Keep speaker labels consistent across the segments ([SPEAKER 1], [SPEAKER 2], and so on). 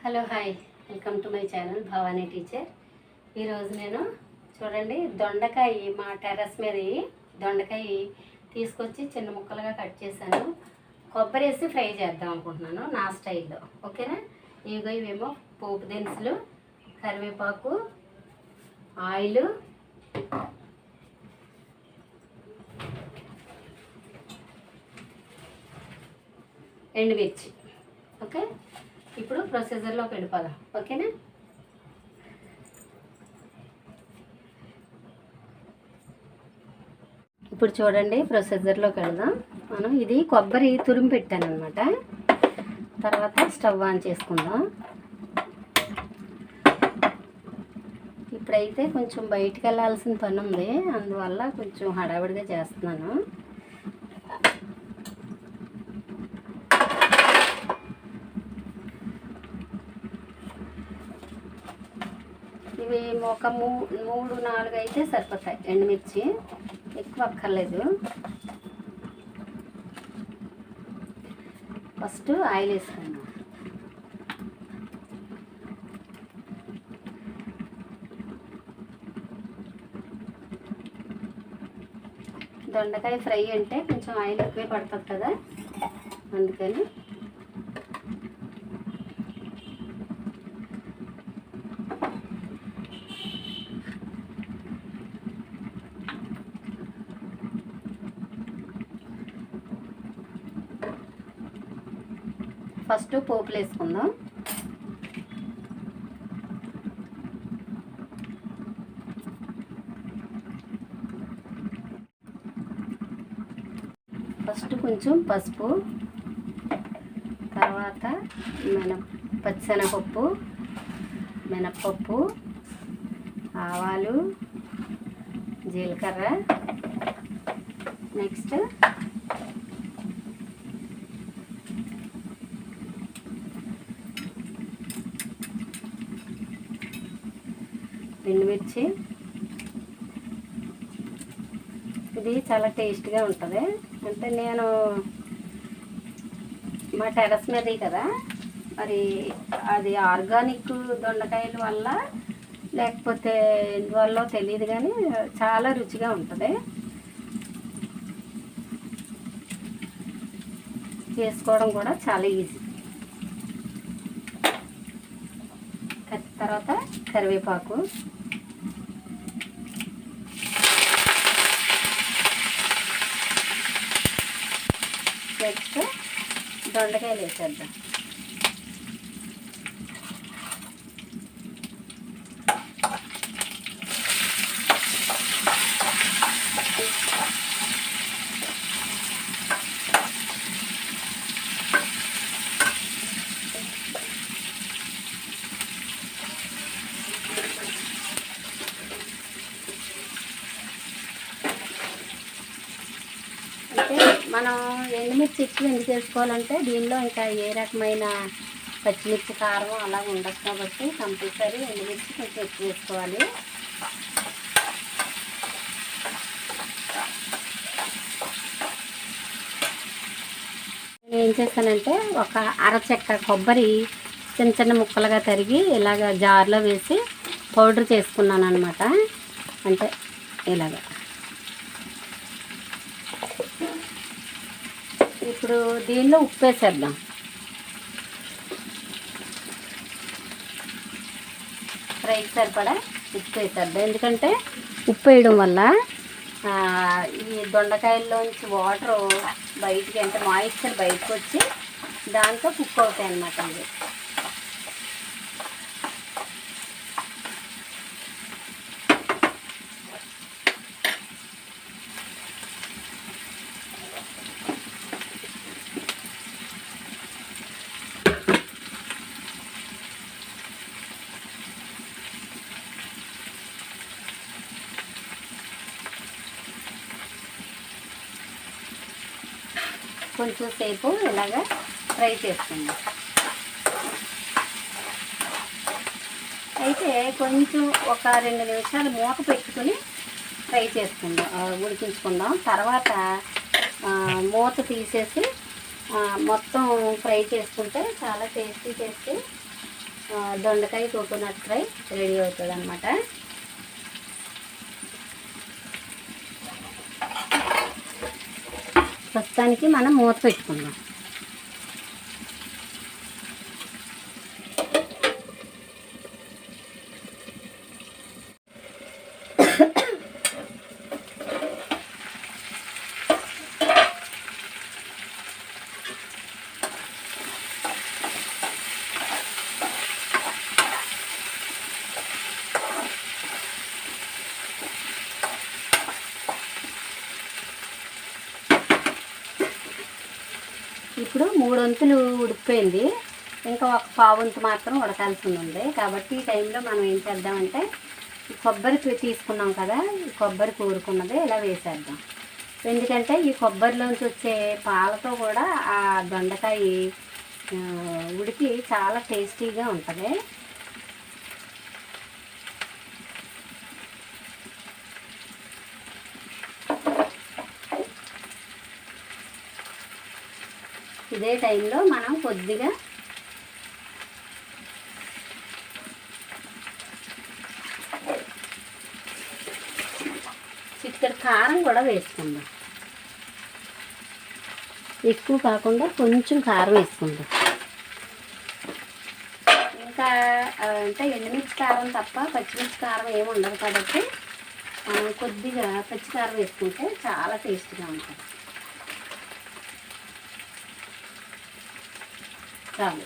[SPEAKER 1] Hello hi, welcome to my channel Bhavani teacher. ఈరోజు నేను చూడండి దొండకాయ మా టెర్రస్ మీద దొండకాయ తీసుకొచ్చి చిన్న ముక్కలుగా కట్ చేశాను. కొబ్బరి వేసి ఫ్రై చేద్దాం అనుకుంటున్నాను నా స్టైల్లో. ఓకేనా? ఇవేమో పోపు దినుసులు, కరివేపాకు, ఆయిల్, ఎండుమిర్చి. ఓకే, ఇప్పుడు ప్రొసీజర్లోకి వెళ్ళిపోదాం. ఓకేనా? ఇప్పుడు చూడండి ప్రొసీజర్లోకి వెళ్దాం. మనం ఇది కొబ్బరి తురిమి పెట్టాను అనమాట. తర్వాత స్టవ్ ఆన్ చేసుకుందాం. ఇప్పుడైతే కొంచెం బయటికి వెళ్ళాల్సిన పని ఉంది, అందువల్ల కొంచెం హడావిడిగా చేస్తున్నాను. ఇవి ఒక 3-4 అయితే సరిపోతాయి. ఎండుమిర్చి ఎక్కువ అక్కర్లేదు. ఫస్ట్ ఆయిల్ వేసుకున్నాం. దొండకాయ ఫ్రై అంటే కొంచెం ఆయిల్ ఎక్కువే పడుతుంది కదా, అందుకని ఫస్ట్ పోపులు వేసుకుందాం. ఫస్ట్ కొంచెం పసుపు, తర్వాత పచ్చిశనగపప్పు, మినప్పప్పు, ఆవాలు, జీలకర్ర, నెక్స్ట్ ఎండుమిర్చి. ఇది చాలా టేస్ట్గా ఉంటుంది. అంటే నేను మా టెర్రస్ మీద కదా, మరి అది ఆర్గానిక్ దొండకాయల వల్ల లేకపోతే ఎందువల్ల తెలియదు, కానీ చాలా రుచిగా ఉంటుంది. చేసుకోవడం కూడా చాలా ఈజీ. తర్వాత కరివేపాకు, నెక్స్ట్ దొండకాయలు వేసేద్దాం. మనం ఎండుమిర్చి ఎక్కువ ఎందుకు వేసుకోవాలంటే దీనిలో ఇంకా ఏ రకమైన పచ్చిమిర్చి కారం అలా ఉండదు కాబట్టి కంపల్సరీ ఎండుమిర్చి కొంచెం ఎక్కువ వేసుకోవాలి. నేను ఏం చేశానంటే ఒక అరచెక్క కొబ్బరి చిన్న చిన్న ముక్కలుగా తరిగి ఇలాగ జార్లో వేసి పౌడర్ చేసుకున్నాను అనమాట. అంటే ఇలాగ. ఇప్పుడు దీనిలో ఉప్పు వేసేద్దాం. ఫ్రైకి సరిపడా ఉప్పు వేసేద్దాం. ఎందుకంటే ఉప్పు వేయడం వల్ల ఈ దొండకాయల్లోంచి వాటర్ బయటికి, అంటే మాయిశ్చర్ బయటకు వచ్చి దాంతో కుక్ అవుతాయి అన్నమాట. ఇది కొంచెం సేపు ఇలాగా ఫ్రై చేసుకుందాం. అయితే కొంచెం ఒక 2 నిమిషాలు మూత పెట్టుకుని ఫ్రై చేసుకుందాం, ఉడికించుకుందాం. తర్వాత మూత తీసేసి మొత్తం ఫ్రై చేసుకుంటే చాలా టేస్టీ దొండకాయ కోకోనట్ ఫ్రై రెడీ అవుతుంది అన్నమాట. ప్రస్తుతానికి మనం మూత పెట్టుకుందాం. ఇప్పుడు 3 వంతులు ఉడికిపోయింది. ఇంకా ఒక పావు వంతు మాత్రం ఉడకాల్సి ఉంది. కాబట్టి ఈ టైంలో మనం ఏం చేద్దామంటే ఈ కొబ్బరి తీసుకున్నాం కదా, ఈ కొబ్బరి కూరుకున్నది ఇలా వేసేద్దాం. ఎందుకంటే ఈ కొబ్బరిలోంచి వచ్చే పాలతో కూడా ఆ దొండకాయ ఉడికి చాలా టేస్టీగా ఉంటుంది. ఇదే టైంలో మనం కొద్దిగా చిక్కటి కారం కూడా వేసుకుందాం. ఎక్కువ కాకుండా కొంచెం కారం వేసుకుందాం. ఇంకా అంటే ఎండుమిర్చి కారం తప్ప పచ్చిమిర్చి కారం ఏమి ఉండదు కాబట్టి మనం కొద్దిగా పచ్చి కారం వేసుకుంటే చాలా టేస్ట్గా ఉంటుంది. చాలు.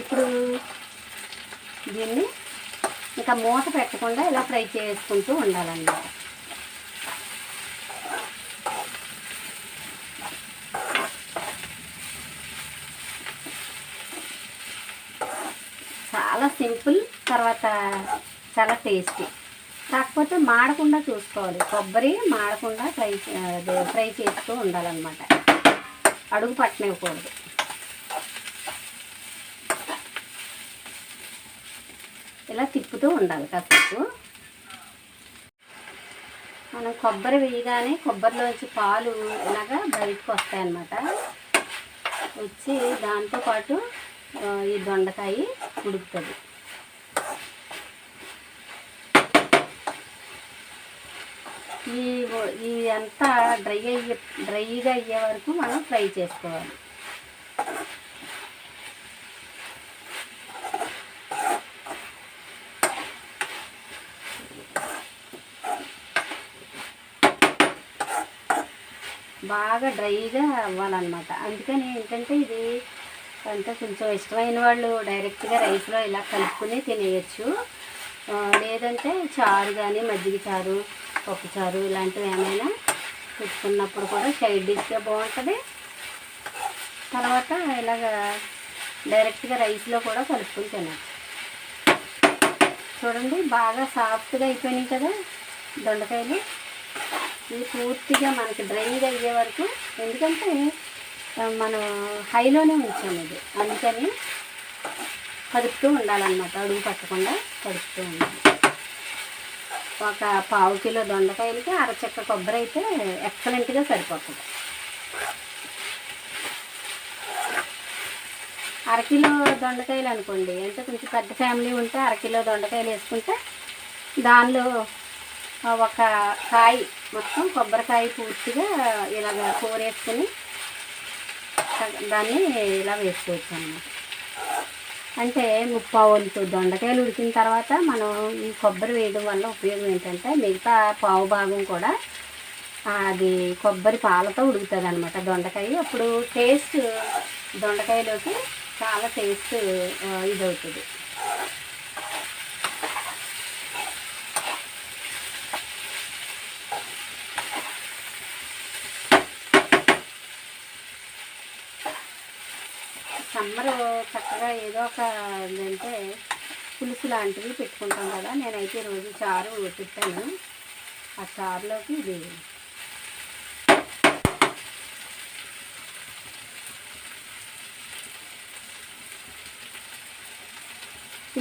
[SPEAKER 1] ఇప్పుడు దీన్ని ఇంకా మూత పెట్టకుండా ఇలా ఫ్రై చేసుకుంటూ ఉండాలన్నమాట. చాలా సింపుల్, తర్వాత చాలా టేస్టీ. కాకపోతే మాడకుండా చూసుకోవాలి. కొబ్బరి మాడకుండా ఫ్రై చేస్తూ ఉండాలన్నమాట. అడుగు పట్టనివ్వకూడదు. ఇలా తిప్పుతూ ఉండాలి కాసేపు. మనం కొబ్బరి వేయగానే కొబ్బరిలోంచి పాలు ఇలాగా బయటకు వస్తాయన్నమాట. వచ్చి దాంతోపాటు ఈ దొండకాయ ఉడుకుతుంది. ఈ అంతా డ్రైగా అయ్యే వరకు మనం ఫ్రై చేసుకోవాలి. బాగా డ్రైగా అవ్వాలన్నమాట. అందుకని ఏంటంటే ఇది అంటే కొంచెం ఇష్టమైన వాళ్ళు డైరెక్ట్గా రైస్లో ఇలా కలుపుకుని తినేయచ్చు. లేదంటే చారు కానీ మజ్జిగ చారు, పప్పు చారు ఇలాంటివి ఏమైనా పెట్టుకున్నప్పుడు కూడా సైడ్ డిష్గా బాగుంటుంది. తర్వాత ఇలాగ డైరెక్ట్గా రైస్లో కూడా కలుపుకుని తినచ్చు. చూడండి బాగా సాఫ్ట్గా అయిపోయినాయి కదా దొండకాయలు. ఇది పూర్తిగా మనకి డ్రైగా అయ్యే వరకు, ఎందుకంటే మనం హైలోనే ఉంచాము ఇది, అందుకని కలుపుతూ ఉండాలన్నమాట. అడుగు పట్టకుండా కలుపుతూ ఉండాలి. ఒక పావు కిలో దొండకాయలకి అరచెక్క కొబ్బరి అయితే ఎక్సలెంట్గా సరిపోతుంది. అరకిలో దొండకాయలు అనుకోండి, అంటే కొంచెం పెద్ద ఫ్యామిలీ ఉంటే అరకిలో దొండకాయలు వేసుకుంటే దానిలో ఒక కాయ మొత్తం కొబ్బరికాయ పూర్తిగా ఇలాగ కూరేసుకుని దాన్ని ఇలా వేసుకోవచ్చు అన్నమాట. అంటే 3/4 వంతు దొండకాయలు ఉడికిన తర్వాత మనం ఈ కొబ్బరి వేయడం వల్ల ఉపయోగం ఏంటంటే మిగతా పావు భాగం కూడా అది కొబ్బరి పాలతో ఉడుకుతుంది అన్నమాట దొండకాయ. అప్పుడు టేస్ట్ దొండకాయలోకి చాలా టేస్ట్ ఇదవుతుంది. సమ్మర్ చక్కగా ఏదో ఒక అంటే పులుసు లాంటివి పెట్టుకుంటాం కదా. నేనైతే రోజు చారు పెట్టాను. ఆ చారులోకి ఇది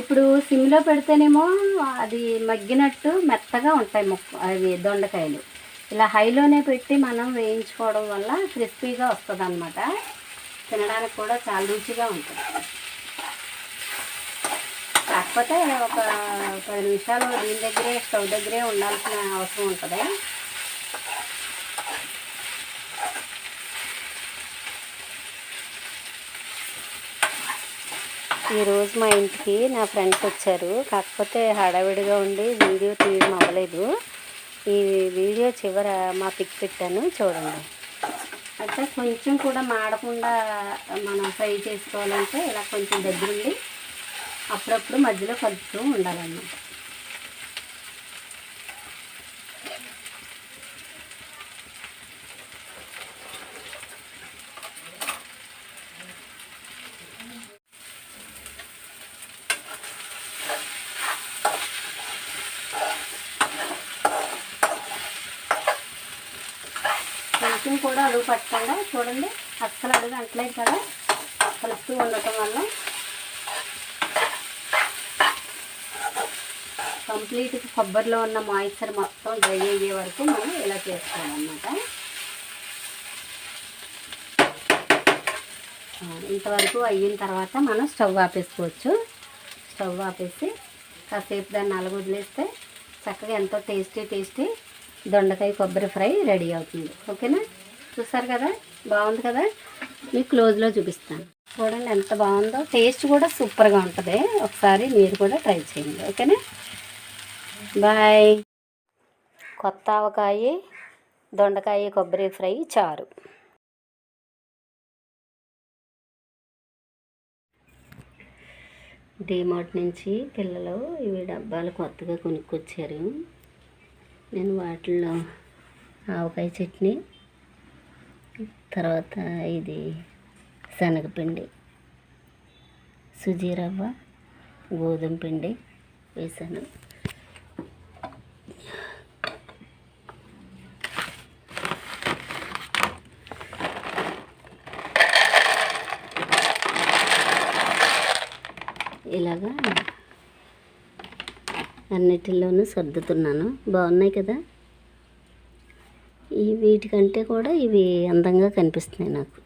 [SPEAKER 1] ఇప్పుడు సిమ్లో పెడితేనేమో అది మగ్గినట్టు మెత్తగా ఉంటాయి అవి దొండకాయలు. ఇలా హైలోనే పెట్టి మనం వేయించుకోవడం వల్ల క్రిస్పీగా వస్తుంది అన్నమాట. తినడానికి కూడా చాలా రుచిగా ఉంటుంది. కాకపోతే ఒక 10 నిమిషాలు దీని దగ్గరే స్టవ్ దగ్గరే ఉండాల్సిన అవసరం ఉంటుంది. ఈరోజు మా ఇంటికి నా ఫ్రెండ్స్ వచ్చారు. కాకపోతే హడావిడిగా ఉండి వీడియో తీయడం అవ్వలేదు. ఈ వీడియో చివర మా పిక్ పెట్టాను, చూడండి. అయితే కొంచెం కూడా మాడకుండా మనం ఫ్రై చేసుకోవాలంటే ఇలా కొంచెం దగ్గరుండి అప్పుడప్పుడు మధ్యలో కలుపుతూ ఉండాలన్నమాట. కొంచెం కూడా అడుగు పట్టకుండా చూడండి, అస్సలు అడుగు అంటలేదు కదా, కలుపుతూ ఉండటం వల్ల కంప్లీట్గా కొబ్బరిలో ఉన్న మాయిశ్చర్ మొత్తం డ్రై అయ్యే వరకు మనం ఇలా చేసుకోవాలన్నమాట. ఇంతవరకు అయిన తర్వాత మనం స్టవ్ ఆపేసుకోవచ్చు. స్టవ్ ఆపేసి కాసేపు దాన్ని అలా వదిలేస్తే చక్కగా ఎంతో టేస్టీ దొండకాయ కొబ్బరి ఫ్రై రెడీ అవుతుంది. ఓకేనా? చూసారు కదా, బాగుంది కదా. మీకు క్లోజ్లో చూపిస్తాను, చూడండి ఎంత బాగుందో. టేస్ట్ కూడా సూపర్గా ఉంటుంది. ఒకసారి మీరు కూడా ట్రై చేయండి. ఓకేనా? బాయ్. కొత్త ఆవకాయ దొండకాయ కొబ్బరి ఫ్రై చారు. డీమార్ట్ నుంచి పిల్లలు ఇవి డబ్బాలు కొత్తగా కొనుక్కొచ్చారు. నేను వాటిల్లో ఆవకాయ చట్నీ, తర్వాత ఇది శనగపిండి, సుజీ రవ్వ, గోధుమ పిండి వేసాను. ఇలాగా అన్నిటిలోనూ సర్దుతున్నాను. బాగున్నాయి కదా. వీటికంటే కూడా ఇవి అందంగా కనిపిస్తున్నాయి నాకు.